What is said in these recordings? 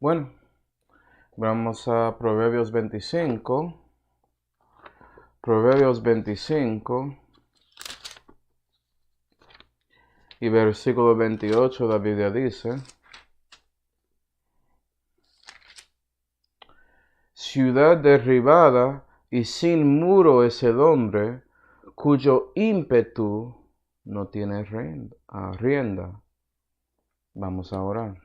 Bueno, vamos a Proverbios 25. Proverbios 25 y versículo 28, la Biblia dice: Ciudad derribada y sin muro es el hombre, cuyo ímpetu no tiene rienda. Vamos a orar.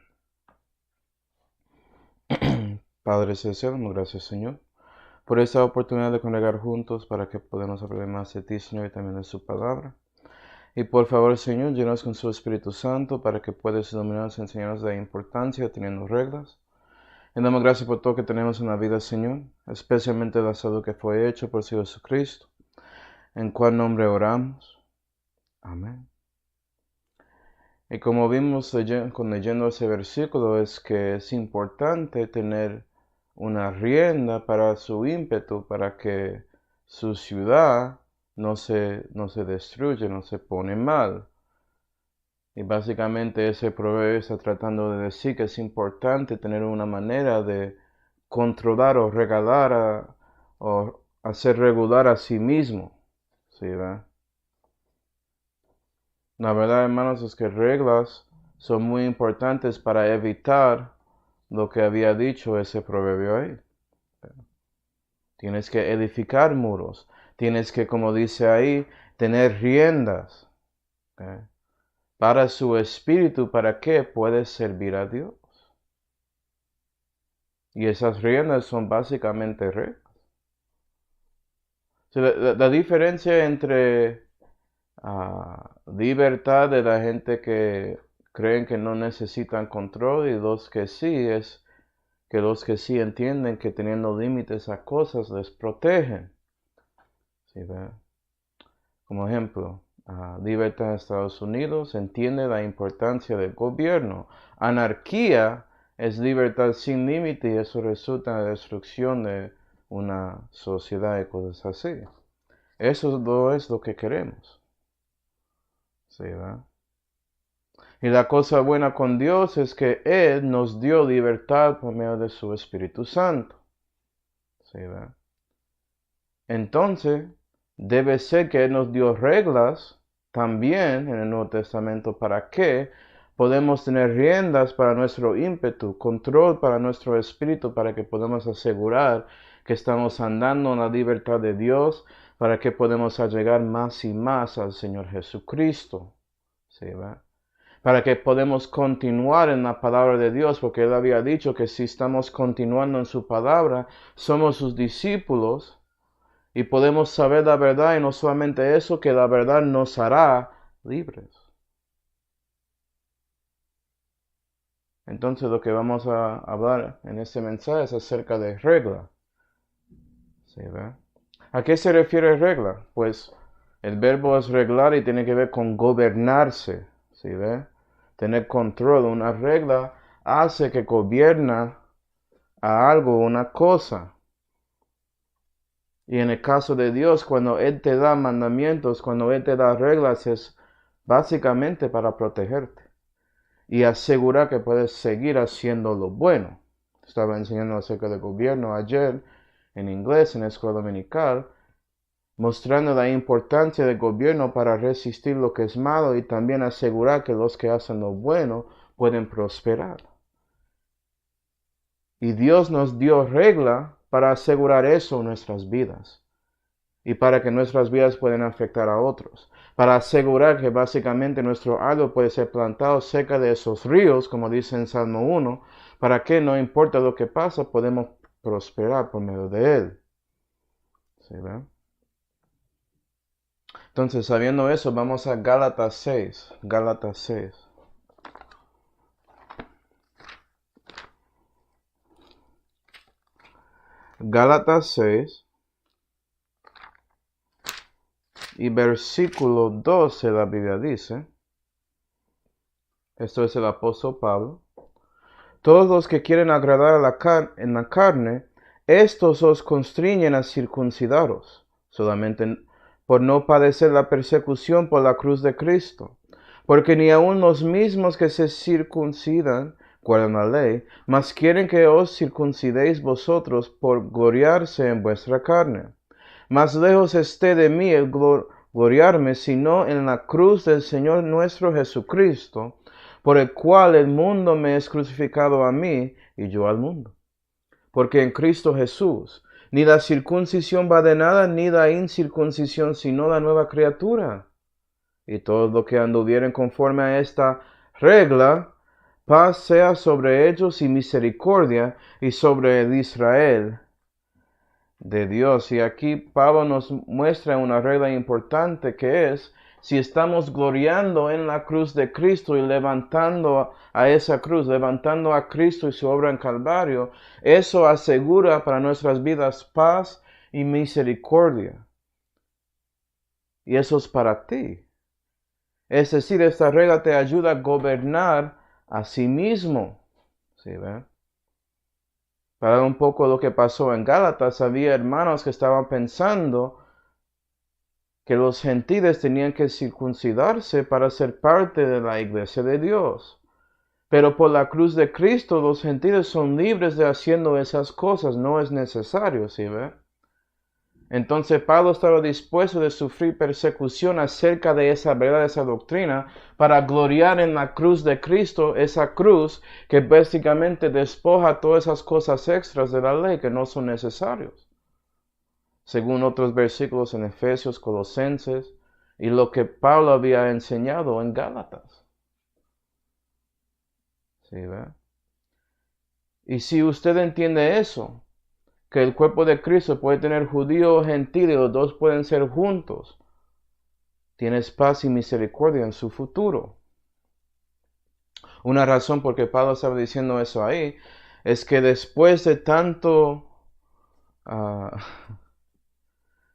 Padre celestial, gracias, Señor, por esta oportunidad de congregar juntos para que podamos aprender más de ti, Señor, y también de su palabra. Y por favor, Señor, llenos con su Espíritu Santo para que puedas iluminarnos y enseñarnos la importancia teniendo reglas. Y damos gracias por todo que tenemos en la vida, Señor, especialmente la salud que fue hecha por Jesucristo, en cual nombre oramos. Amén. Y como vimos leyendo ese versículo, es que es importante tener una rienda para su ímpetu, para que su ciudad no se destruye, no se pone mal. Y básicamente ese proverbio está tratando de decir que es importante tener una manera de controlar o regalar o hacer regular a sí mismo. ¿Sí, va? La verdad, hermanos, es que reglas son muy importantes para evitar lo que había dicho ese proverbio ahí. Tienes que edificar muros. Tienes que, como dice ahí, tener riendas. ¿Okay? Para su espíritu, para que puedes servir a Dios. Y esas riendas son básicamente reglas. La diferencia entre libertad de la gente que creen que no necesitan control y los que sí es que los que sí entienden que teniendo límites a cosas les protegen. ¿Sí, ve? Como ejemplo, libertad en Estados Unidos entiende la importancia del gobierno. Anarquía es libertad sin límite y eso resulta en la destrucción de una sociedad y cosas así. Eso no es lo que queremos. ¿Sí, va? Y la cosa buena con Dios es que Él nos dio libertad por medio de su Espíritu Santo. ¿Sí, va? Entonces, debe ser que Él nos dio reglas también en el Nuevo Testamento para que podemos tener riendas para nuestro ímpetu, control para nuestro espíritu, para que podamos asegurar que estamos andando en la libertad de Dios, para que podamos llegar más y más al Señor Jesucristo. ¿Sí, va? Para que podamos continuar en la palabra de Dios, porque Él había dicho que si estamos continuando en su palabra, somos sus discípulos y podemos saber la verdad, y no solamente eso, que la verdad nos hará libres. Entonces lo que vamos a hablar en este mensaje es acerca de regla. ¿Sí, ve? ¿A qué se refiere regla? Pues el verbo es reglar y tiene que ver con gobernarse. ¿Sí, ve? Tener control. Una regla hace que gobierna a algo, una cosa. Y en el caso de Dios, cuando Él te da mandamientos, cuando Él te da reglas, es básicamente para protegerte y asegurar que puedes seguir haciendo lo bueno. Estaba enseñando acerca del gobierno ayer en inglés en la escuela dominical, mostrando la importancia del gobierno para resistir lo que es malo y también asegurar que los que hacen lo bueno pueden prosperar. Y Dios nos dio regla para asegurar eso en nuestras vidas y para que nuestras vidas puedan afectar a otros, para asegurar que básicamente nuestro árbol puede ser plantado cerca de esos ríos, como dice en Salmo 1, para que no importa lo que pasa, podemos prosperar por medio de él. ¿Sí, ve? Entonces, sabiendo eso, vamos a Gálatas 6. Gálatas 6. Gálatas 6 y versículo 12 la Biblia dice, esto es el apóstol Pablo: todos los que quieren agradar en la carne, estos os constriñen a circuncidaros, solamente por no padecer la persecución por la cruz de Cristo. Porque ni aun los mismos que se circuncidan guardan la ley, mas quieren que os circuncidéis vosotros por gloriarse en vuestra carne. Más lejos esté de mí el gloriarme, sino en la cruz del Señor nuestro Jesucristo, por el cual el mundo me es crucificado a mí y yo al mundo. Porque en Cristo Jesús ni la circuncisión va de nada, ni la incircuncisión, sino la nueva criatura. Y todos los que anduvieren conforme a esta regla, paz sea sobre ellos y misericordia, y sobre el Israel de Dios. Y aquí Pablo nos muestra una regla importante que es, si estamos gloriando en la cruz de Cristo y levantando a esa cruz, levantando a Cristo y su obra en Calvario, eso asegura para nuestras vidas paz y misericordia. Y eso es para ti. Es decir, esta regla te ayuda a gobernar a sí mismo. ¿Sí ven? Para un poco lo que pasó en Gálatas, había hermanos que estaban pensando que los gentiles tenían que circuncidarse para ser parte de la iglesia de Dios. Pero por la cruz de Cristo los gentiles son libres de haciendo esas cosas, no es necesario, ¿sí ve? Entonces Pablo estaba dispuesto de sufrir persecución acerca de esa verdad, esa doctrina, para gloriar en la cruz de Cristo, esa cruz que básicamente despoja todas esas cosas extras de la ley que no son necesarios. Según otros versículos en Efesios, Colosenses, y lo que Pablo había enseñado en Gálatas. ¿Sí ve? Y si usted entiende eso, que el cuerpo de Cristo puede tener judío o gentil y los dos pueden ser juntos, tienes paz y misericordia en su futuro. Una razón por que Pablo estaba diciendo eso ahí es que después de tanto,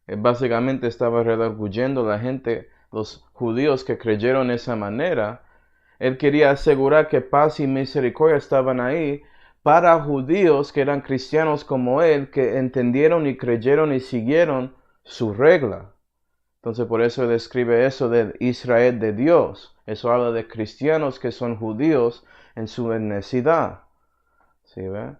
básicamente estaba redarguyendo a la gente, los judíos que creyeron de esa manera, él quería asegurar que paz y misericordia estaban ahí para judíos que eran cristianos como él, que entendieron y creyeron y siguieron su regla. Entonces por eso él escribe eso del Israel de Dios. Eso habla de cristianos que son judíos en su etnicidad. ¿Sí ve?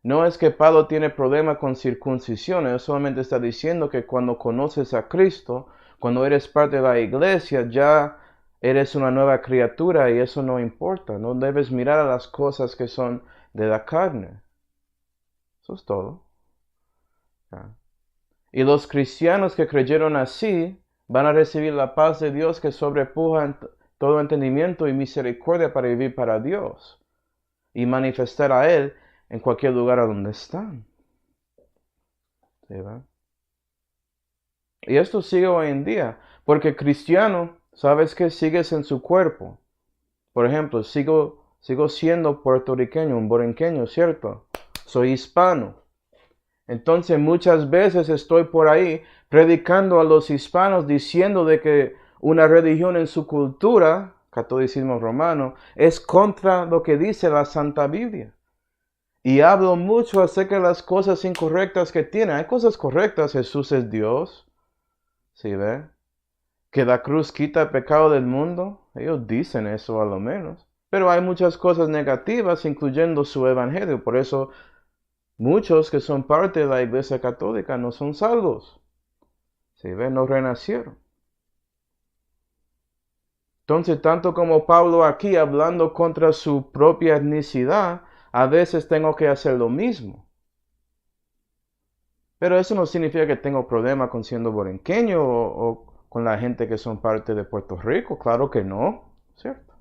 No es que Pablo tiene problema con circuncisión, él solamente está diciendo que cuando conoces a Cristo, cuando eres parte de la iglesia, ya eres una nueva criatura y eso no importa. No debes mirar a las cosas que son de la carne. Eso es todo. Y los cristianos que creyeron así van a recibir la paz de Dios que sobrepuja todo entendimiento y misericordia para vivir para Dios y manifestar a Él en cualquier lugar a donde están. ¿Sí, va? Y esto sigue hoy en día, porque cristiano, ¿sabes qué? Sigues en su cuerpo. Por ejemplo, sigo siendo puertorriqueño, un borinqueño, ¿cierto? Soy hispano. Entonces muchas veces estoy por ahí predicando a los hispanos diciendo de que una religión en su cultura, catolicismo romano, es contra lo que dice la Santa Biblia. Y hablo mucho acerca de las cosas incorrectas que tiene. Hay cosas correctas, Jesús es Dios. ¿Sí ve? Que la cruz quita el pecado del mundo. Ellos dicen eso a lo menos. Pero hay muchas cosas negativas, incluyendo su evangelio. Por eso muchos que son parte de la Iglesia Católica no son salvos. ¿Sí ve? No renacieron. Entonces, tanto como Pablo aquí hablando contra su propia etnicidad, a veces tengo que hacer lo mismo. Pero eso no significa que tengo problema con siendo borinqueño o con la gente que son parte de Puerto Rico. Claro que no, ¿cierto?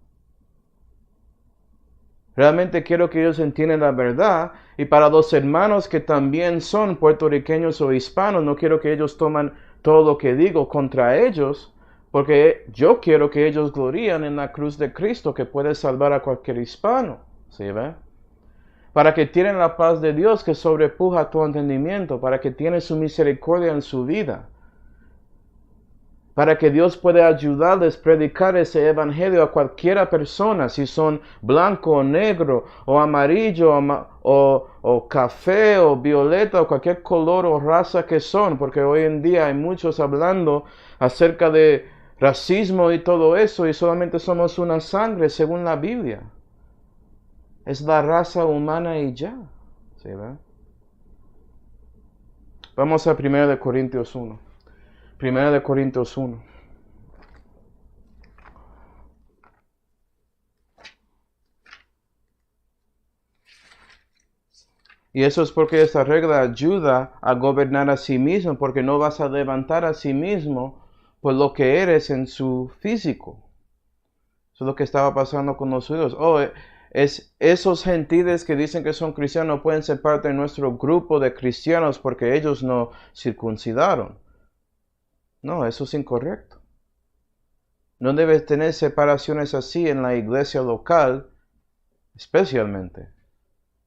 Realmente quiero que ellos entiendan la verdad. Y para los hermanos que también son puertorriqueños o hispanos, no quiero que ellos tomen todo lo que digo contra ellos, porque yo quiero que ellos gloríen en la cruz de Cristo que puede salvar a cualquier hispano. ¿Sí ve? Para que tienen la paz de Dios que sobrepuja tu entendimiento, para que tienen su misericordia en su vida, para que Dios pueda ayudarles a predicar ese evangelio a cualquiera persona, si son blanco o negro, o amarillo, o café, o violeta, o cualquier color o raza que son, porque hoy en día hay muchos hablando acerca de racismo y todo eso, y solamente somos una sangre según la Biblia. Es la raza humana y ya. ¿Sí, ve? Vamos a 1 Corintios 1. 1 Corintios 1. Y eso es porque esta regla ayuda a gobernar a sí mismo, porque no vas a levantar a sí mismo por lo que eres en su físico. Eso es lo que estaba pasando con los judíos. Esos gentiles que dicen que son cristianos no pueden ser parte de nuestro grupo de cristianos porque ellos no circuncidaron. No, eso es incorrecto. No debes tener separaciones así en la iglesia local, especialmente.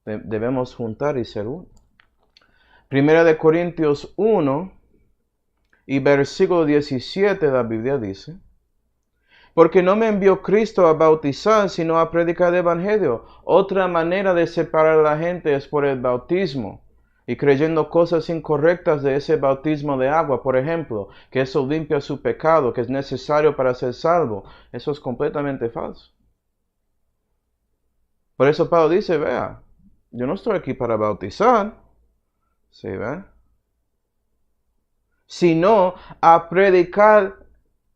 Debemos juntar y ser uno. 1 Corintios 1 y versículo 17 la Biblia dice: porque no me envió Cristo a bautizar, sino a predicar el evangelio. Otra manera de separar a la gente es por el bautismo, y creyendo cosas incorrectas de ese bautismo de agua, por ejemplo, que eso limpia su pecado, que es necesario para ser salvo. Eso es completamente falso. Por eso Pablo dice, vea, yo no estoy aquí para bautizar, ¿sí ve? Sino a predicar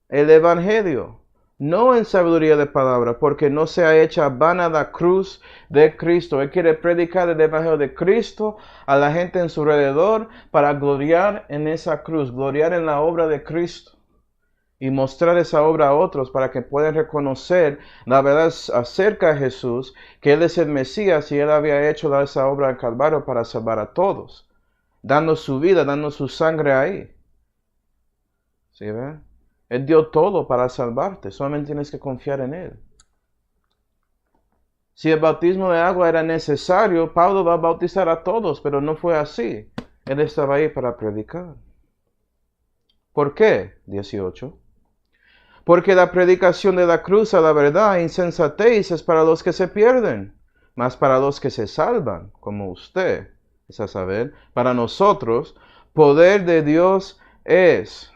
el evangelio. No en sabiduría de palabra, porque no sea hecha vana la cruz de Cristo. Él quiere predicar el evangelio de Cristo a la gente en su alrededor para gloriar en esa cruz, gloriar en la obra de Cristo y mostrar esa obra a otros para que puedan reconocer la verdad acerca de Jesús, que Él es el Mesías y Él había hecho esa obra al Calvario para salvar a todos, dando su vida, dando su sangre ahí. ¿Sí ven? Él dio todo para salvarte, solamente tienes que confiar en Él. Si el bautismo de agua era necesario, Pablo va a bautizar a todos, pero no fue así. Él estaba ahí para predicar. ¿Por qué? 18. Porque la predicación de la cruz a la verdad, insensatez, es para los que se pierden, mas para los que se salvan, como usted, es a saber, para nosotros, poder de Dios es.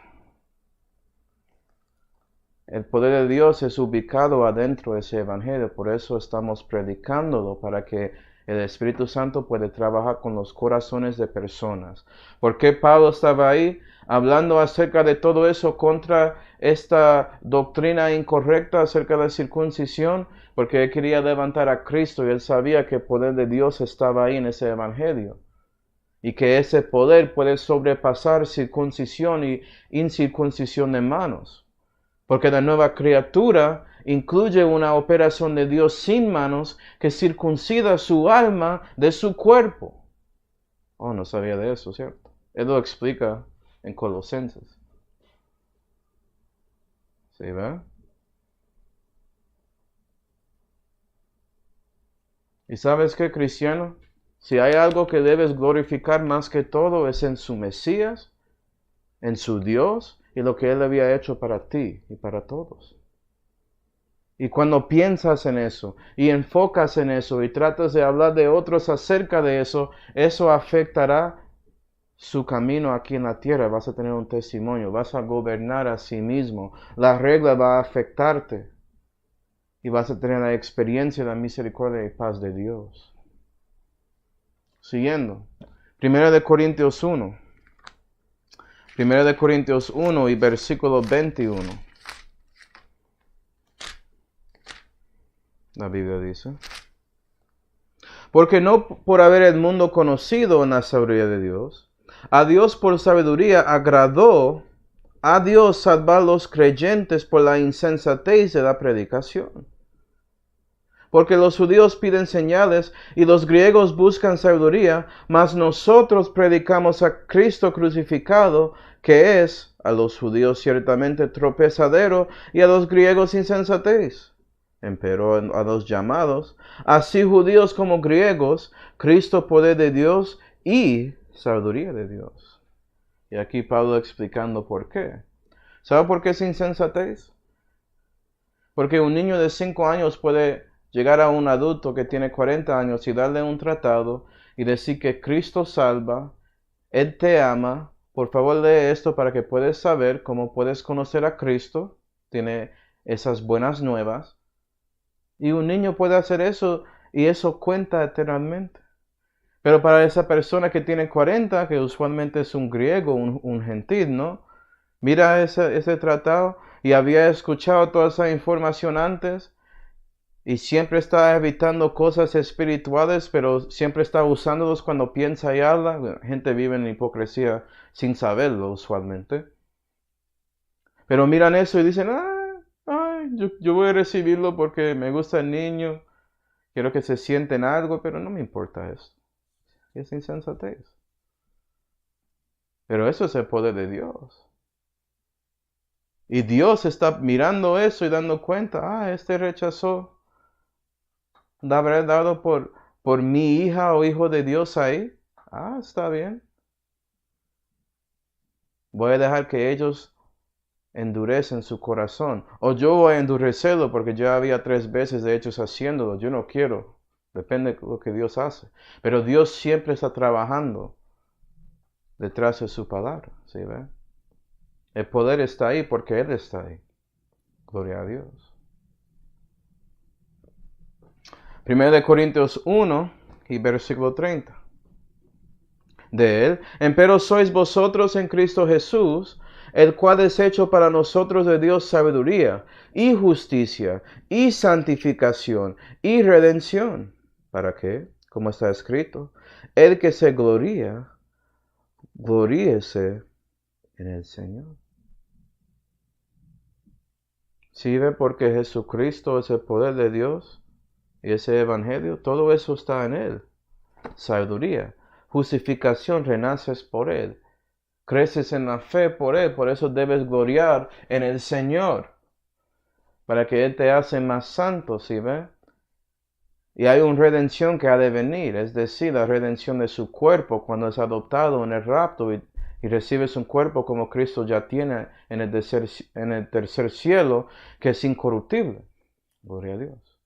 El poder de Dios es ubicado adentro de ese evangelio, por eso estamos predicándolo, para que el Espíritu Santo pueda trabajar con los corazones de personas. ¿Por qué Pablo estaba ahí hablando acerca de todo eso contra esta doctrina incorrecta acerca de la circuncisión? Porque él quería levantar a Cristo y él sabía que el poder de Dios estaba ahí en ese evangelio. Y que ese poder puede sobrepasar circuncisión y incircuncisión de manos. Porque la nueva criatura incluye una operación de Dios sin manos que circuncida su alma de su cuerpo. Oh, no sabía de eso, ¿cierto? Él lo explica en Colosenses. ¿Sí, ve? ¿Y sabes qué, cristiano? Si hay algo que debes glorificar más que todo es en su Mesías, en su Dios, y lo que Él había hecho para ti y para todos. Y cuando piensas en eso y enfocas en eso y tratas de hablar de otros acerca de eso, eso afectará su camino aquí en la tierra. Vas a tener un testimonio, vas a gobernar a sí mismo. La regla va a afectarte y vas a tener la experiencia de la misericordia y paz de Dios. Siguiendo, 1 Corintios 1. 1 Corintios 1 y versículo 21. La Biblia dice: porque no por haber el mundo conocido en la sabiduría de Dios, a Dios por sabiduría agradó a Dios salvar los creyentes por la insensatez de la predicación. Porque los judíos piden señales y los griegos buscan sabiduría, mas nosotros predicamos a Cristo crucificado, que es a los judíos ciertamente tropezadero y a los griegos insensatez. Empero a los llamados, así judíos como griegos, Cristo poder de Dios y sabiduría de Dios. Y aquí Pablo explicando por qué. ¿Sabe por qué es insensatez? Porque un niño de 5 años puede llegar a un adulto que tiene 40 años y darle un tratado y decir que Cristo salva, Él te ama. Por favor, lee esto para que puedas saber cómo puedes conocer a Cristo. Tiene esas buenas nuevas. Y un niño puede hacer eso y eso cuenta eternamente. Pero para esa persona que tiene 40, que usualmente es un griego, un gentil, ¿no? Mira ese tratado y había escuchado toda esa información antes y siempre está evitando cosas espirituales, pero siempre está usándolos cuando piensa y habla. La gente vive en hipocresía sin saberlo usualmente. Pero miran eso y dicen, yo voy a recibirlo porque me gusta el niño, quiero que se sienten algo, pero no me importa eso. Es insensatez. Pero eso es el poder de Dios. Y Dios está mirando eso y dando cuenta, este rechazó de haber dado por mi hija o hijo de Dios ahí. Está bien. Voy a dejar que ellos endurecen su corazón. O yo voy a endurecerlo porque ya había 3 veces de hechos haciéndolo. Yo no quiero. Depende de lo que Dios hace. Pero Dios siempre está trabajando detrás de su palabra. ¿Sí ve? El poder está ahí porque Él está ahí. Gloria a Dios. 1 Corintios 1 y versículo 30. De Él, empero sois vosotros en Cristo Jesús, el cual es hecho para nosotros de Dios sabiduría, y justicia, y santificación, y redención. ¿Para qué? Como está escrito, el que se gloría, gloríese en el Señor. ¿Sí ve? Porque Jesucristo es el poder de Dios, y ese evangelio, todo eso está en Él. Sabiduría, justificación, renaces por Él. Creces en la fe por Él, por eso debes gloriar en el Señor, para que Él te hace más santo, ¿sí ve? Y hay una redención que ha de venir, es decir, la redención de su cuerpo cuando es adoptado en el rapto y recibes un cuerpo como Cristo ya tiene en el tercer cielo, que es incorruptible. Gloria a Dios.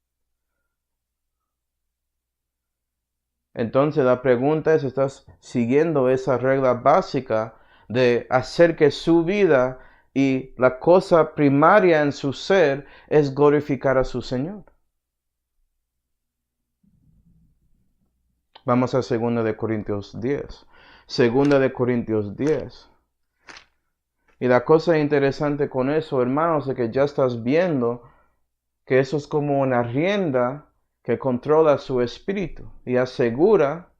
Entonces la pregunta es, ¿estás siguiendo esa regla básica de hacer que su vida y la cosa primaria en su ser es glorificar a su Señor? Vamos a 2 de Corintios 10. 2 de Corintios 10. Y la cosa interesante con eso, hermanos, es que ya estás viendo que eso es como una rienda que controla su espíritu y asegura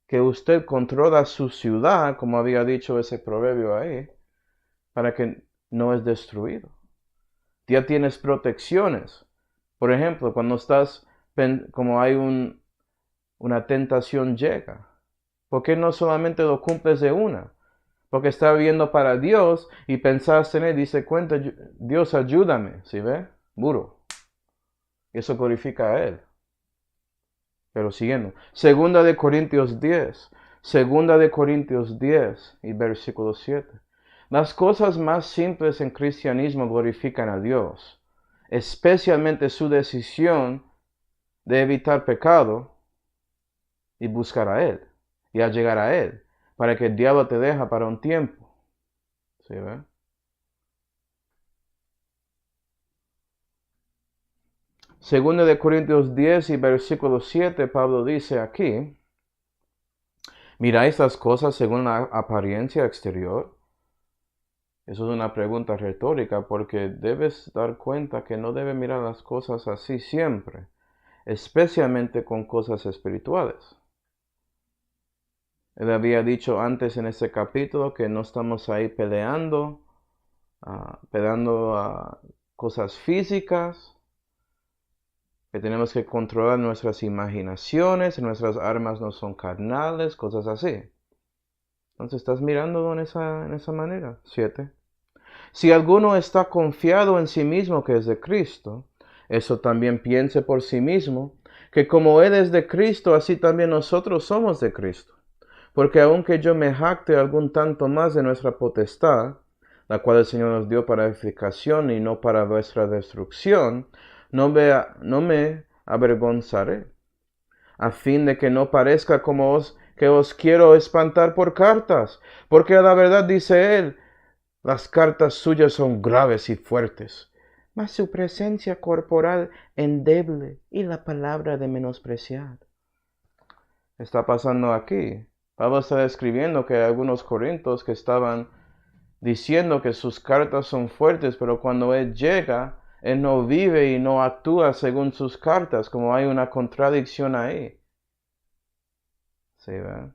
que usted controla su ciudad, como había dicho ese proverbio ahí, para que no es destruido. Ya tienes protecciones. Por ejemplo, cuando estás, como hay una tentación llega. ¿Por qué no solamente lo cumples de una? Porque está viviendo para Dios y pensaste en Él, dice cuenta, Dios ayúdame, ¿sí ve? Muro. Eso glorifica a Él. Pero siguiendo, 2 de Corintios 10, 2 de Corintios 10 y versículo 7. Las cosas más simples en cristianismo glorifican a Dios, especialmente su decisión de evitar pecado y buscar a Él, y a llegar a Él, para que el diablo te deja para un tiempo. ¿Sí ve? Segundo de Corintios 10 y versículo 7, Pablo dice aquí, ¿miráis las cosas según la apariencia exterior? Eso es una pregunta retórica porque debes dar cuenta que no debes mirar las cosas así siempre, especialmente con cosas espirituales. Él había dicho antes en este capítulo que no estamos ahí peleando cosas físicas, que tenemos que controlar nuestras imaginaciones, nuestras armas no son carnales, cosas así. Entonces estás mirándolo en esa manera. 7. Si alguno está confiado en sí mismo que es de Cristo, eso también piense por sí mismo, que como Él es de Cristo, así también nosotros somos de Cristo. Porque aunque yo me jacte algún tanto más de nuestra potestad, la cual el Señor nos dio para edificación y no para vuestra destrucción, no me avergonzaré, a fin de que no parezca como que os quiero espantar por cartas, porque a la verdad dice Él, las cartas suyas son graves y fuertes, mas su presencia corporal endeble y la palabra de menospreciar. Está pasando aquí. Pablo está describiendo que hay algunos corintios que estaban diciendo que sus cartas son fuertes, pero cuando él llega, él no vive y no actúa según sus cartas, como hay una contradicción ahí. ¿Sí ven?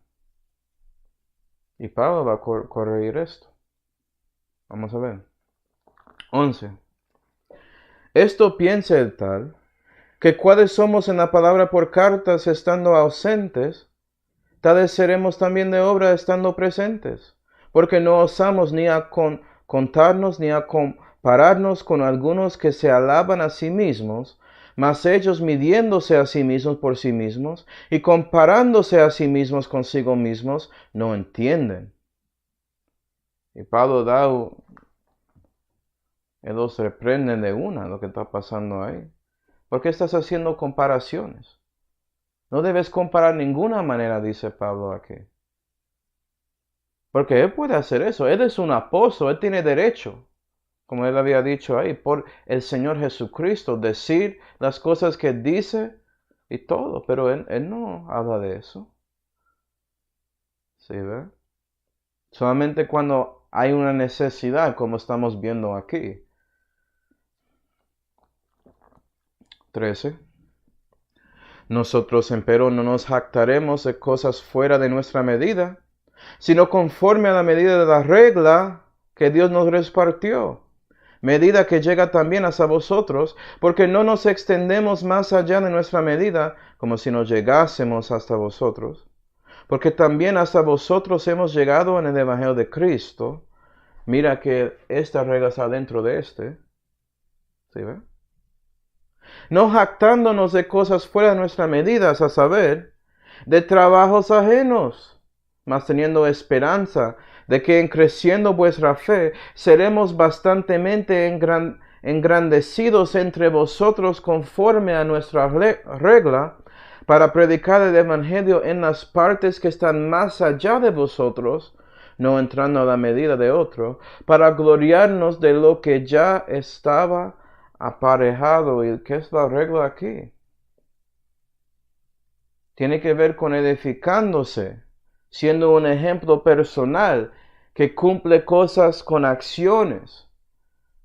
Y Pablo va a corregir esto. Vamos a ver. 11. Esto piensa el tal, que cuáles somos en la palabra por cartas estando ausentes, tales seremos también de obra estando presentes, porque no osamos ni a contarnos ni a compararnos con algunos que se alaban a sí mismos, mas ellos midiéndose a sí mismos por sí mismos y comparándose a sí mismos consigo mismos, no entienden. Y Pablo él los reprende de una lo que está pasando ahí. ¿Por qué estás haciendo comparaciones? No debes comparar ninguna manera, dice Pablo aquí. Porque él puede hacer eso. Él es un apóstol, él tiene derecho, como él había dicho ahí, por el Señor Jesucristo, decir las cosas que dice y todo. Pero él no habla de eso. ¿Sí ve? Solamente cuando hay una necesidad, como estamos viendo aquí. 13. Nosotros, empero, no nos jactaremos de cosas fuera de nuestra medida, sino conforme a la medida de la regla que Dios nos repartió, medida que llega también hasta vosotros, porque no nos extendemos más allá de nuestra medida, como si nos llegásemos hasta vosotros, porque también hasta vosotros hemos llegado en el Evangelio de Cristo. Mira que esta regla está dentro de este. ¿Sí ve? No jactándonos de cosas fuera de nuestra medida, a saber, de trabajos ajenos, mas teniendo esperanza de que en creciendo vuestra fe seremos bastantemente engrandecidos entre vosotros conforme a nuestra regla, para predicar el Evangelio en las partes que están más allá de vosotros, no entrando a la medida de otro, para gloriarnos de lo que ya estaba aparejado. ¿Y qué es la regla aquí? Tiene que ver con edificándose, siendo un ejemplo personal que cumple cosas con acciones.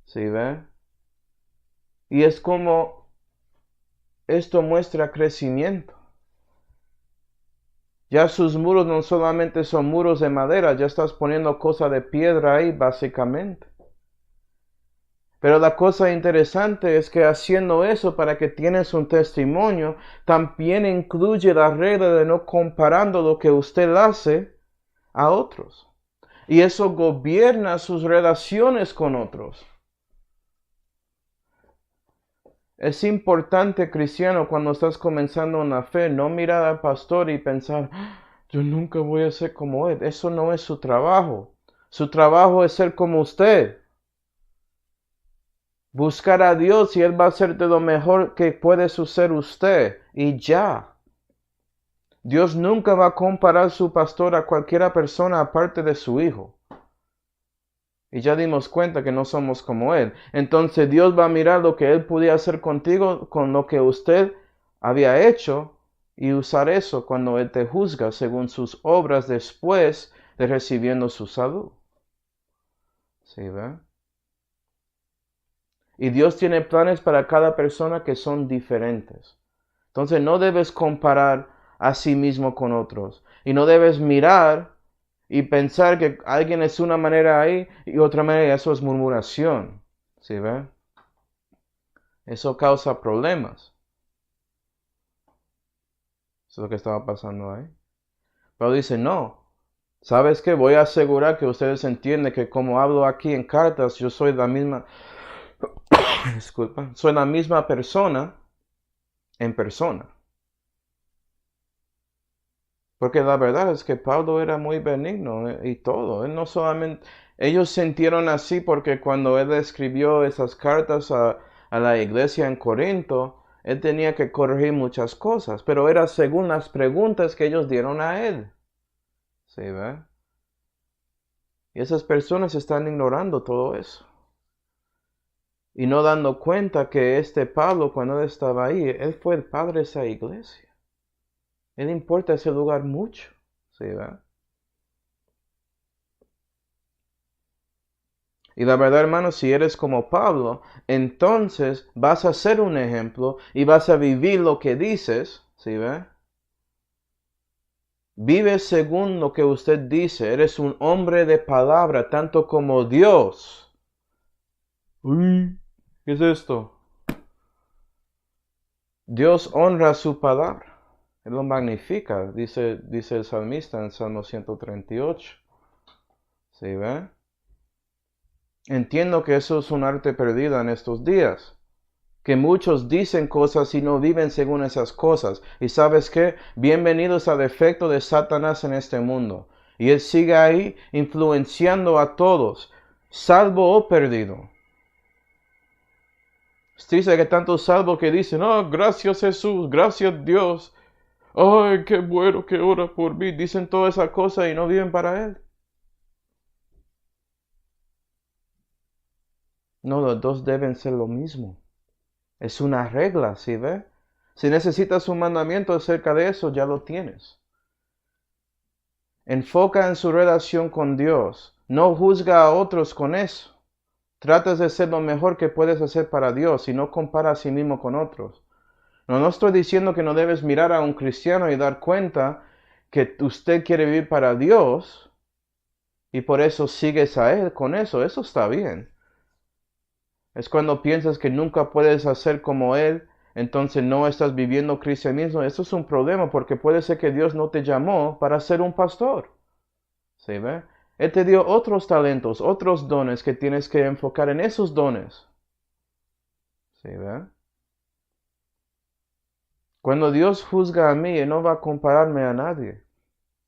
¿Sí ve? Y es como esto muestra crecimiento. Ya sus muros no solamente son muros de madera, ya estás poniendo cosas de piedra ahí básicamente. Pero la cosa interesante es que haciendo eso para que tienes un testimonio, también incluye la regla de no comparando lo que usted hace a otros. Y eso gobierna sus relaciones con otros. Es importante, cristiano, cuando estás comenzando una fe, no mirar al pastor y pensar, yo nunca voy a ser como él. Eso no es su trabajo. Su trabajo es ser como usted. Buscar a Dios y Él va a hacerte lo mejor que puede ser usted. Y ya. Dios nunca va a comparar su pastor a cualquiera persona aparte de su hijo. Y ya dimos cuenta que no somos como Él. Entonces Dios va a mirar lo que Él podía hacer contigo con lo que usted había hecho y usar eso cuando Él te juzga según sus obras después de recibiendo su salud. ¿Sí ve? Y Dios tiene planes para cada persona que son diferentes. Entonces no debes comparar a sí mismo con otros. Y no debes mirar y pensar que alguien es una manera ahí y otra manera, y eso es murmuración. ¿Sí ve? Eso causa problemas. Eso es lo que estaba pasando ahí. Pero dice, no. ¿Sabes qué? Voy a asegurar que ustedes entienden que como hablo aquí en cartas, yo soy la misma, disculpa, soy la misma persona en persona. Porque la verdad es que Pablo era muy benigno y todo. Él no solamente, ellos sintieron así porque cuando él escribió esas cartas a la iglesia en Corinto, él tenía que corregir muchas cosas, pero era según las preguntas que ellos dieron a él. ¿Sí ve? Y esas personas están ignorando todo eso. y no dando cuenta que este Pablo, cuando él estaba ahí, él fue el padre de esa iglesia. Él importa ese lugar mucho, ¿sí, verdad? Y la verdad, hermano, si eres como Pablo, entonces vas a ser un ejemplo y vas a vivir lo que dices, ¿sí, verdad? Vive según lo que usted dice. Eres un hombre de palabra, tanto como Dios. Uy, ¿qué es esto? Dios honra su palabra. Él lo magnifica, dice el salmista en Salmo 138. ¿Sí ve? Entiendo que eso es un arte perdida en estos días. Que muchos dicen cosas y no viven según esas cosas. Y ¿sabes qué? Bienvenidos al efecto de Satanás en este mundo. Y él sigue ahí influenciando a todos, salvo o perdido. Dice que tanto salvo que dicen, oh, gracias Jesús, gracias Dios. Ay, qué bueno que ora por mí. Dicen toda esa cosa y no viven para Él. No, los dos deben ser lo mismo. Es una regla, ¿sí ve? Si necesitas un mandamiento acerca de eso, ya lo tienes. Enfoca en su relación con Dios. No juzga a otros con eso. Tratas de ser lo mejor que puedes hacer para Dios y no compara a sí mismo con otros. No estoy diciendo que no debes mirar a un cristiano y dar cuenta que usted quiere vivir para Dios y por eso sigues a Él con eso. Eso está bien. Es cuando piensas que nunca puedes hacer como Él, entonces no estás viviendo cristianismo. Eso es un problema porque puede ser que Dios no te llamó para ser un pastor. ¿Sí ve? Él te dio otros talentos, otros dones que tienes que enfocar en esos dones. ¿Sí ve? Cuando Dios juzga a mí, Él no va a compararme a nadie.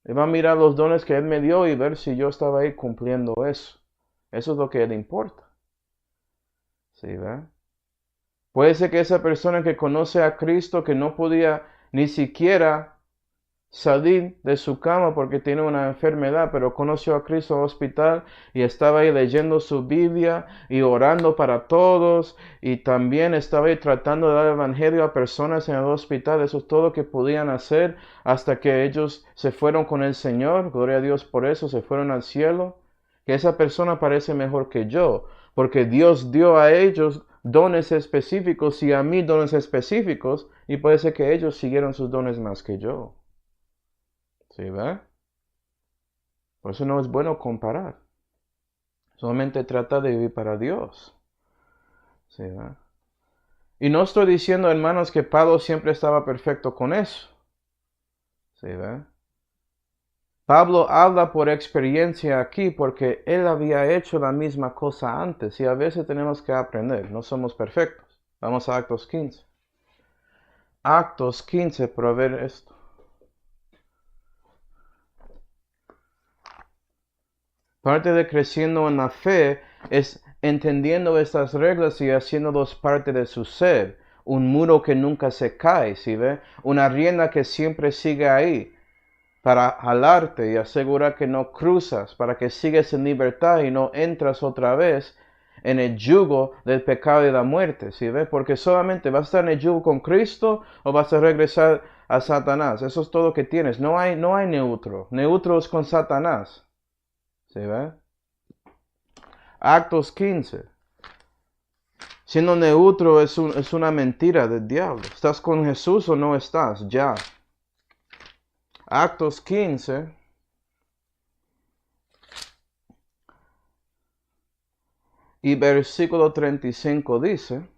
Él va a mirar los dones que Él me dio y ver si yo estaba ahí cumpliendo eso. Eso es lo que Él importa. ¿Sí ve? Puede ser que esa persona que conoce a Cristo, que no podía ni siquiera salir de su cama porque tiene una enfermedad, pero conoció a Cristo en el hospital y estaba ahí leyendo su Biblia y orando para todos y también estaba ahí tratando de dar evangelio a personas en el hospital. Eso es todo lo que podían hacer hasta que ellos se fueron con el Señor. Gloria a Dios por eso, se fueron al cielo. Que esa persona parece mejor que yo, porque Dios dio a ellos dones específicos y a mí dones específicos y puede ser que ellos siguieron sus dones más que yo. ¿Sí ve? Por eso no es bueno comparar. Solamente trata de vivir para Dios. ¿Sí ve? Y no estoy diciendo, hermanos, que Pablo siempre estaba perfecto con eso. ¿Sí ve? Pablo habla por experiencia aquí porque él había hecho la misma cosa antes y a veces tenemos que aprender. No somos perfectos. Vamos a Actos 15. Actos 15 para ver esto. Parte de creciendo en la fe es entendiendo estas reglas y haciéndolos parte de su ser. Un muro que nunca se cae, ¿sí ve? Una rienda que siempre sigue ahí para jalarte y asegurar que no cruzas, para que sigues en libertad y no entras otra vez en el yugo del pecado y la muerte, ¿sí ve? Porque solamente vas a estar en el yugo con Cristo o vas a regresar a Satanás. Eso es todo lo que tienes. No hay neutro. Neutro es con Satanás. ¿Sí ve? Actos 15. Siendo neutro es una mentira del diablo. ¿Estás con Jesús o no estás? Ya. Actos 15. Y versículo 35 dice: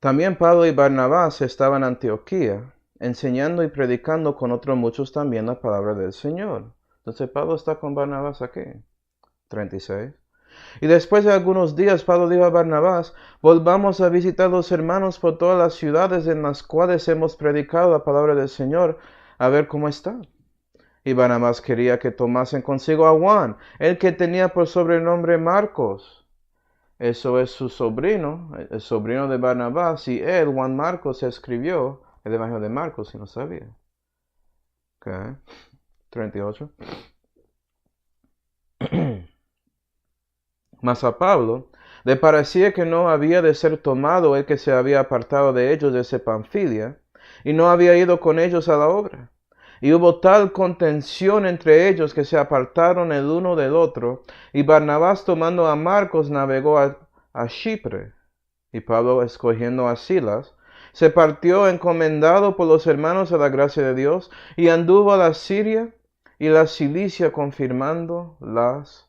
También Pablo y Barnabás estaban en Antioquía, enseñando y predicando con otros muchos también la palabra del Señor. Entonces Pablo está con Barnabás aquí. 36. Y después de algunos días Pablo dijo a Barnabás: Volvamos a visitar los hermanos por todas las ciudades en las cuales hemos predicado la palabra del Señor, a ver cómo están. Y Barnabás quería que tomasen consigo a Juan, el que tenía por sobrenombre Marcos. Eso es su sobrino, el sobrino de Barnabás, y él, Juan Marcos, escribió el Evangelio de Marcos, si no sabía. Okay. 38. Mas a Pablo Le parecía que no había de ser tomado el que se había apartado de ellos desde Panfilia, y no había ido con ellos a la obra. Y hubo tal contención entre ellos que se apartaron el uno del otro, y Barnabás tomando a Marcos navegó a Chipre, y Pablo escogiendo a Silas, se partió encomendado por los hermanos a la gracia de Dios, y anduvo a la Siria y la Cilicia confirmando las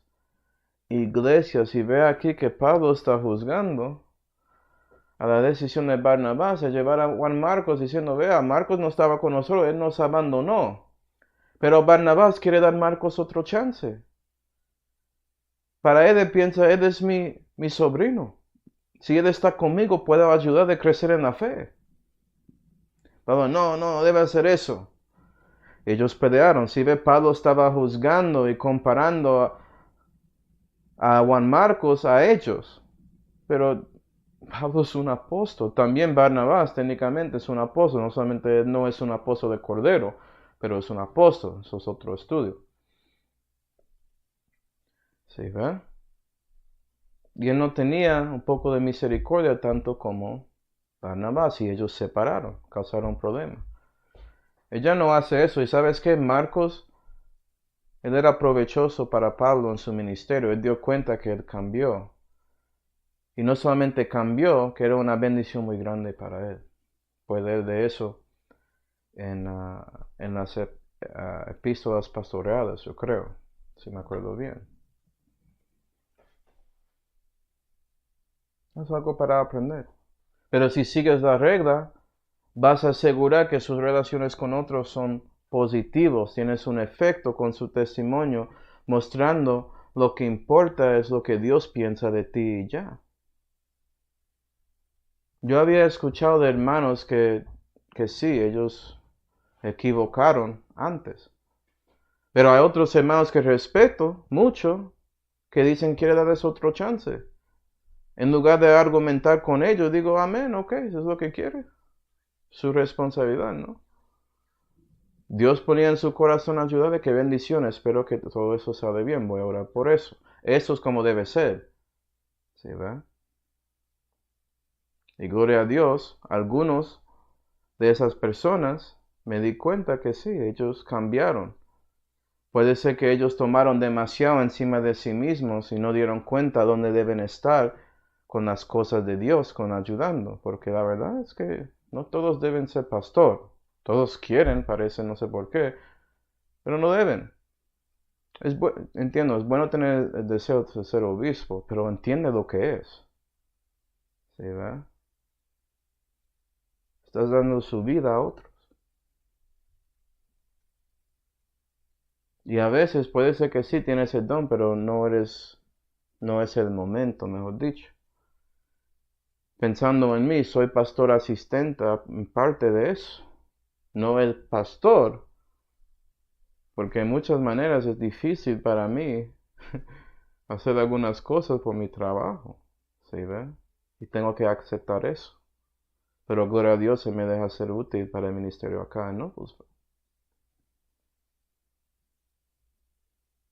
iglesias. Y ve aquí que Pablo está juzgando a la decisión de Barnabás de llevar a Juan Marcos, diciendo, vea, Marcos no estaba con nosotros, él nos abandonó. Pero Barnabás quiere dar a Marcos otro chance. Para él piensa, él es mi sobrino. Si él está conmigo, puedo ayudar a crecer en la fe. Pablo, no debe hacer eso. Ellos pelearon. Si ve, Pablo estaba juzgando y comparando a Juan Marcos a ellos. Pero Pablo es un apóstol. También Barnabás técnicamente es un apóstol. No solamente no es un apóstol de Cordero, pero es un apóstol. Eso es otro estudio. ¿Sí ve? Y él no tenía un poco de misericordia tanto como Barnabás, y ellos se separaron, causaron problemas. Ella no hace eso. ¿Y sabes qué? Marcos, él era provechoso para Pablo en su ministerio. Él dio cuenta que él cambió. Y no solamente cambió, que era una bendición muy grande para él. Puede leer de eso en las epístolas pastorales, yo creo, si me acuerdo bien. Es algo para aprender. Pero si sigues la regla, vas a asegurar que sus relaciones con otros son positivos. Tienes un efecto con su testimonio, mostrando lo que importa es lo que Dios piensa de ti y ya. Yo había escuchado de hermanos que sí, ellos equivocaron antes. Pero hay otros hermanos que respeto mucho, que dicen quiere darles otro chance. En lugar de argumentar con ellos, digo, amén, ok, eso es lo que quiere. Su responsabilidad, ¿no? Dios ponía en su corazón ayudarle, que bendiciones, espero que todo eso sale bien, voy a orar por eso. Eso es como debe ser. ¿Sí, ve? Y gloria a Dios, algunos de esas personas me di cuenta que sí, ellos cambiaron. Puede ser que ellos tomaron demasiado encima de sí mismos y no dieron cuenta dónde deben estar con las cosas de Dios, con ayudando. Porque la verdad es que no todos deben ser pastor. Todos quieren, parece, no sé por qué, pero no deben. Entiendo, es bueno tener el deseo de ser obispo, pero entiende lo que es. ¿Sí, verdad? Estás dando su vida a otros. Y a veces puede ser que sí tienes el don, pero no es el momento, mejor dicho. Pensando en mí, soy pastor asistente, en parte de eso. No el pastor, porque en muchas maneras es difícil para mí hacer algunas cosas por mi trabajo, ¿sí ve? Y tengo que aceptar eso. Pero gloria a Dios se me deja ser útil para el ministerio acá en Noblesville.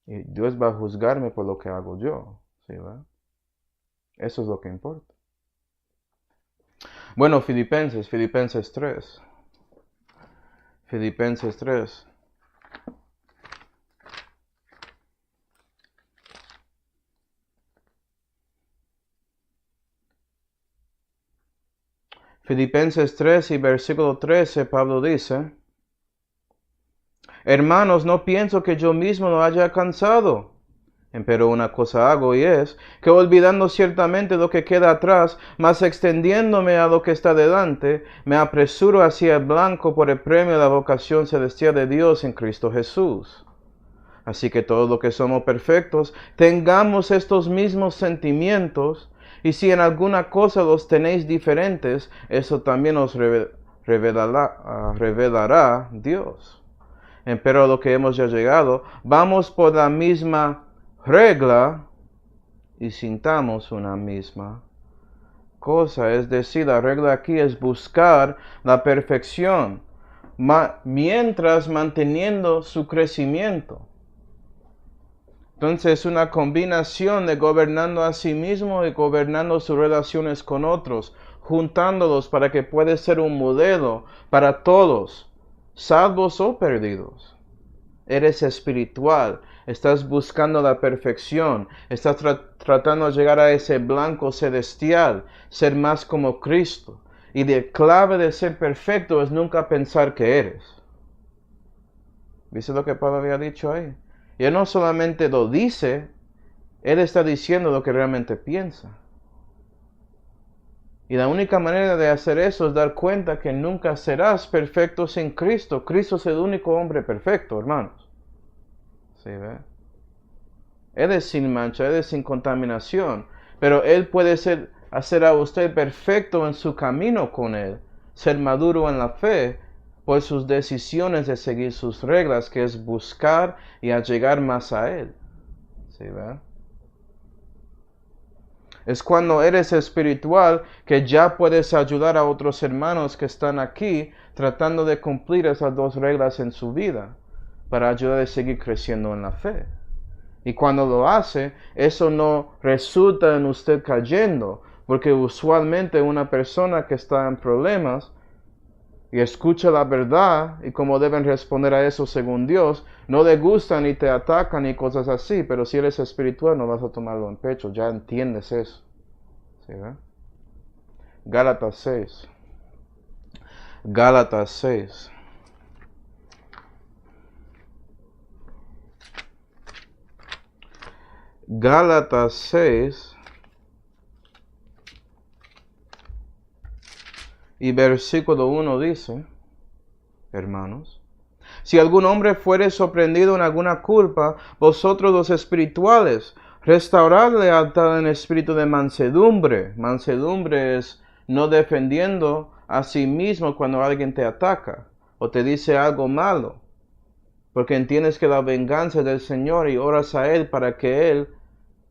Y Dios va a juzgarme por lo que hago yo, ¿sí ve? Eso es lo que importa. Bueno, Filipenses 3. Filipenses 3. Filipenses 3 y versículo 13, Pablo dice, hermanos, no pienso que yo mismo lo haya alcanzado, pero una cosa hago, y es que olvidando ciertamente lo que queda atrás, mas extendiéndome a lo que está delante, me apresuro hacia el blanco por el premio de la vocación celestial de Dios en Cristo Jesús. Así que todos los que somos perfectos, tengamos estos mismos sentimientos, y si en alguna cosa los tenéis diferentes, eso también os revelará Dios. Pero lo que hemos ya llegado, vamos por la misma regla y sintamos una misma cosa. Es decir, la regla aquí es buscar la perfección, mientras manteniendo su crecimiento. Entonces es una combinación de gobernando a sí mismo y gobernando sus relaciones con otros, juntándolos para que pueda ser un modelo para todos, salvos o perdidos. Eres espiritual, estás buscando la perfección, estás tratando de llegar a ese blanco celestial, ser más como Cristo. Y la clave de ser perfecto es nunca pensar que eres. ¿Viste lo que Pablo había dicho ahí? Y él no solamente lo dice, él está diciendo lo que realmente piensa. Y la única manera de hacer eso es dar cuenta que nunca serás perfecto sin Cristo. Cristo es el único hombre perfecto, hermanos. ¿Sí ve? Él es sin mancha, Él es sin contaminación. Pero Él puede hacer a usted perfecto en su camino con Él. Ser maduro en la fe por sus decisiones de seguir sus reglas, que es buscar y llegar más a Él. ¿Sí ve? Es cuando eres espiritual que ya puedes ayudar a otros hermanos que están aquí tratando de cumplir esas dos reglas en su vida para ayudar a seguir creciendo en la fe. Y cuando lo hace, eso no resulta en usted cayendo, porque usualmente una persona que está en problemas y escucha la verdad y cómo deben responder a eso según Dios, no le gustan ni te atacan ni cosas así, pero si eres espiritual no vas a tomarlo en pecho, ya entiendes eso. ¿Sí, ve? Gálatas 6. Gálatas 6. Gálatas 6 y versículo 1 dice, hermanos, si algún hombre fuere sorprendido en alguna culpa, vosotros los espirituales, restaurad lealtad en espíritu de mansedumbre. Mansedumbre es no defendiendo a sí mismo cuando alguien te ataca o te dice algo malo, porque entiendes que la venganza es del Señor y oras a Él para que Él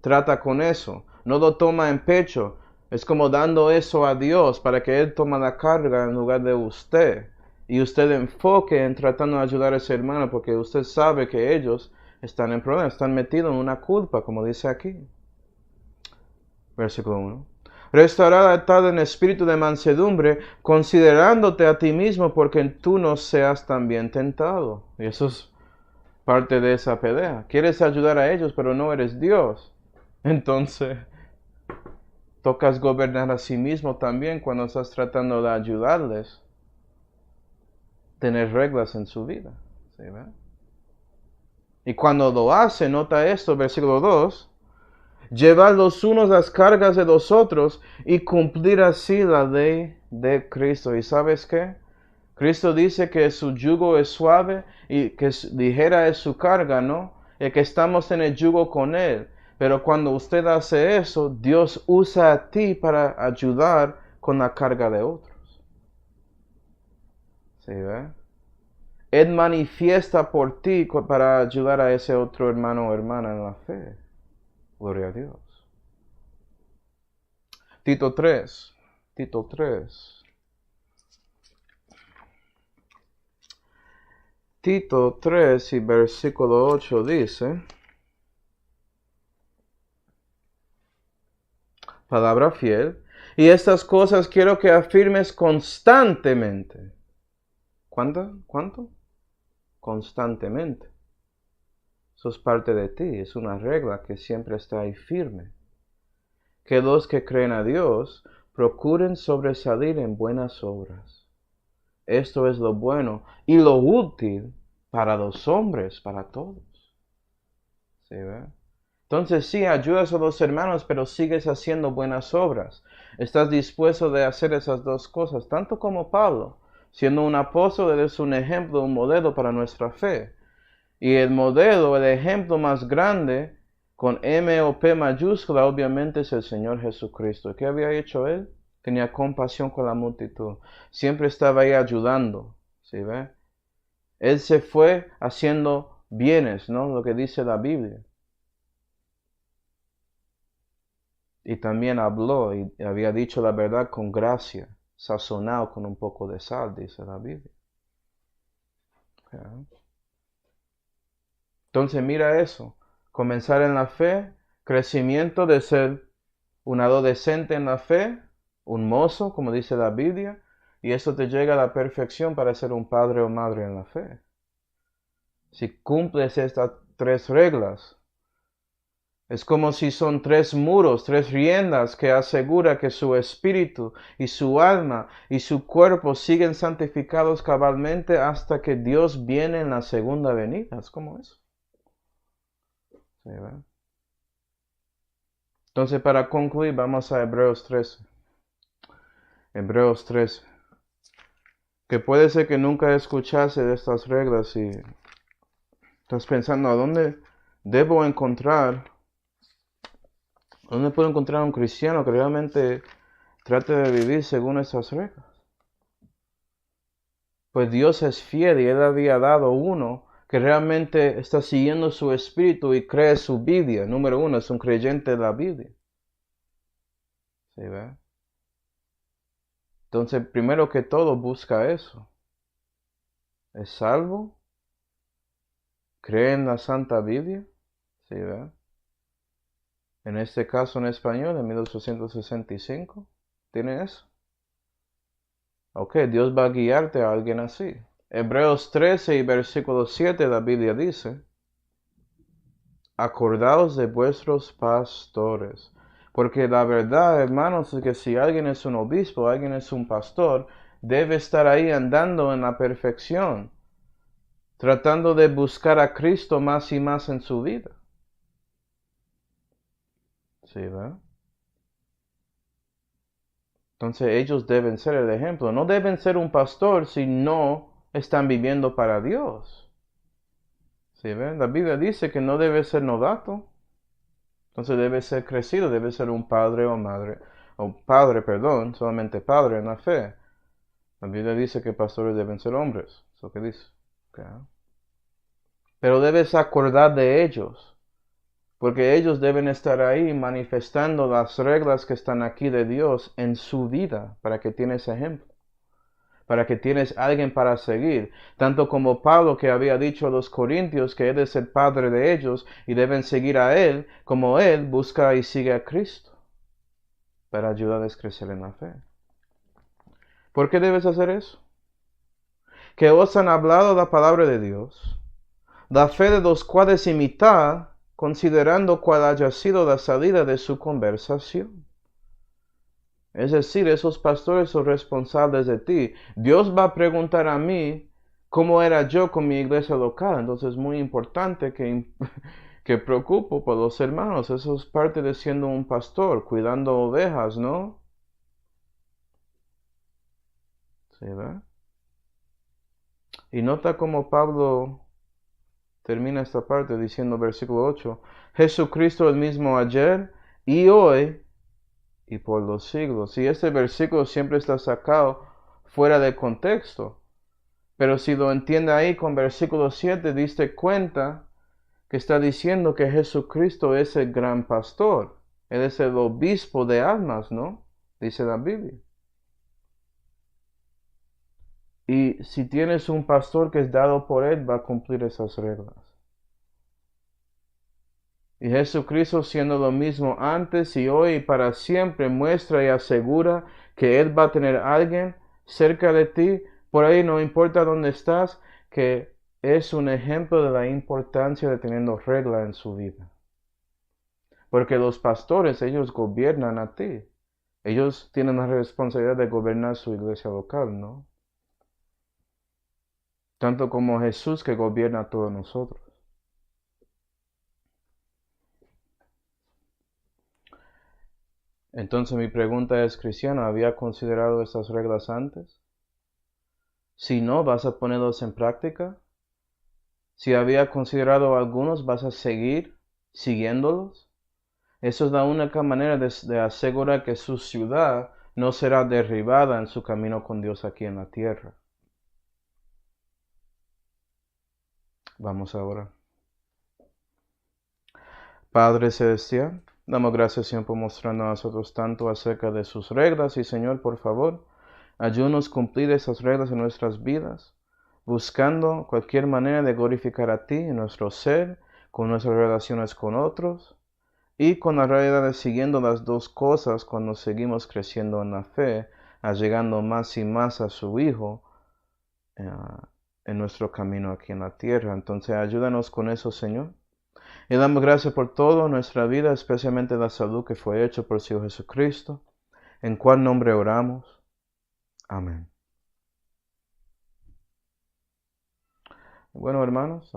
trata con eso. No lo toma en pecho. Es como dando eso a Dios para que Él tome la carga en lugar de usted. Y usted enfoque en tratando de ayudar a ese hermano porque usted sabe que ellos están en problemas, están metidos en una culpa, como dice aquí. Versículo 1. Restaurad la tal en espíritu de mansedumbre, considerándote a ti mismo porque tú no seas también tentado. Y eso es parte de esa pelea. Quieres ayudar a ellos, pero no eres Dios. Entonces, tocas gobernar a sí mismo también cuando estás tratando de ayudarles. Tener reglas en su vida. ¿Sí, ve? Y cuando lo hace, nota esto, versículo 2. Llevar los unos las cargas de los otros y cumplir así la ley de Cristo. ¿Y sabes qué? Cristo dice que su yugo es suave y que ligera es su carga, ¿no? Y que estamos en el yugo con Él. Pero cuando usted hace eso, Dios usa a ti para ayudar con la carga de otros. ¿Sí ve? Él manifiesta por ti para ayudar a ese otro hermano o hermana en la fe. Gloria a Dios. Tito 3. Tito 3. Tito 3 y versículo 8 dice, palabra fiel, y estas cosas quiero que afirmes constantemente. ¿Cuánto? Constantemente. Eso es parte de ti, es una regla que siempre está ahí firme. Que los que creen a Dios procuren sobresalir en buenas obras. Esto es lo bueno y lo útil para los hombres, para todos. ¿Sí ve? Entonces sí, ayudas a los hermanos, pero sigues haciendo buenas obras. Estás dispuesto de hacer esas dos cosas, tanto como Pablo. Siendo un apóstol, eres un ejemplo, un modelo para nuestra fe. Y el modelo, el ejemplo más grande, con M o P mayúscula, obviamente es el Señor Jesucristo. ¿Qué había hecho Él? Tenía compasión con la multitud. Siempre estaba ahí ayudando. ¿Sí ve? Él se fue haciendo bienes, ¿no? Lo que dice la Biblia. Y también habló y había dicho la verdad con gracia, sazonado con un poco de sal, dice la Biblia. Entonces mira eso, comenzar en la fe, crecimiento de ser un adolescente en la fe, un mozo, como dice la Biblia, y eso te llega a la perfección para ser un padre o madre en la fe. Si cumples estas 3 reglas, es como si son 3 muros, 3 riendas que asegura que su espíritu y su alma y su cuerpo siguen santificados cabalmente hasta que Dios viene en la segunda venida. Es como eso. ¿Sí, verdad? Entonces, para concluir, vamos a Hebreos 13. Hebreos 13. Que puede ser que nunca escuchase de estas reglas y estás pensando, ¿dónde puedo encontrar un cristiano que realmente trate de vivir según estas reglas? Pues Dios es fiel y Él había dado uno que realmente está siguiendo su espíritu y cree su Biblia. Número 1, es un creyente de la Biblia. ¿Sí ve? Entonces, primero que todo, busca eso. ¿Es salvo? ¿Cree en la Santa Biblia? ¿Sí ve? En este caso en español, en 1865, ¿tiene eso? Ok, Dios va a guiarte a alguien así. Hebreos 13 y versículo 7, la Biblia dice, acordaos de vuestros pastores. Porque la verdad, hermanos, es que si alguien es un obispo, alguien es un pastor, debe estar ahí andando en la perfección, tratando de buscar a Cristo más y más en su vida. ¿Sí, verdad? Entonces ellos deben ser el ejemplo. No deben ser un pastor si no están viviendo para Dios. ¿Sí, ven? La Biblia dice que no debe ser novato. Entonces debe ser crecido, debe ser un padre o madre. O padre, perdón, solamente padre en la fe. La Biblia dice que pastores deben ser hombres. ¿Eso qué dice? Okay. Pero debes acordar de ellos. Porque ellos deben estar ahí manifestando las reglas que están aquí de Dios en su vida, para que tienes ejemplo, para que tienes alguien para seguir, tanto como Pablo que había dicho a los corintios que él es el padre de ellos y deben seguir a él, como él busca y sigue a Cristo, para ayudarles a crecer en la fe. ¿Por qué debes hacer eso? Que os han hablado la palabra de Dios, la fe de los cuales imitad, considerando cuál haya sido la salida de su conversación. Es decir, esos pastores son responsables de ti. Dios va a preguntar a mí cómo era yo con mi iglesia local. Entonces es muy importante que preocupo por los hermanos. Eso es parte de siendo un pastor, cuidando ovejas, ¿no? ¿Sí, verdad? Y nota cómo Pablo termina esta parte diciendo, versículo 8, Jesucristo el mismo ayer y hoy y por los siglos. Y este versículo siempre está sacado fuera de contexto. Pero si lo entiende ahí con versículo 7, diste cuenta que está diciendo que Jesucristo es el gran pastor. Él es el obispo de almas, ¿no? Dice la Biblia. Y si tienes un pastor que es dado por él, va a cumplir esas reglas. Y Jesucristo, siendo lo mismo antes y hoy y para siempre, muestra y asegura que Él va a tener a alguien cerca de ti, por ahí no importa dónde estás, que es un ejemplo de la importancia de teniendo regla en su vida. Porque los pastores, ellos gobiernan a ti. Ellos tienen la responsabilidad de gobernar su iglesia local, ¿no? Tanto como Jesús que gobierna a todos nosotros. Entonces mi pregunta es, cristiano, ¿había considerado estas reglas antes? Si no, ¿vas a ponerlos en práctica? Si había considerado algunos, ¿vas a seguir siguiéndolos? Eso es la única manera de asegurar que su ciudad no será derribada en su camino con Dios aquí en la tierra. Vamos ahora. Padre Celestial, damos gracias, Señor, por mostrarnos a nosotros tanto acerca de sus reglas. Y, Señor, por favor, ayúdanos a cumplir esas reglas en nuestras vidas, buscando cualquier manera de glorificar a ti en nuestro ser, con nuestras relaciones con otros y con la realidad de siguiendo las dos cosas cuando seguimos creciendo en la fe, allegando más y más a su Hijo en nuestro camino aquí en la tierra. Entonces ayúdanos con eso, Señor. Y damos gracias por todo en nuestra vida, especialmente la salud que fue hecha por el Señor Jesucristo. ¿En cuál nombre oramos? Amén. Bueno, hermanos,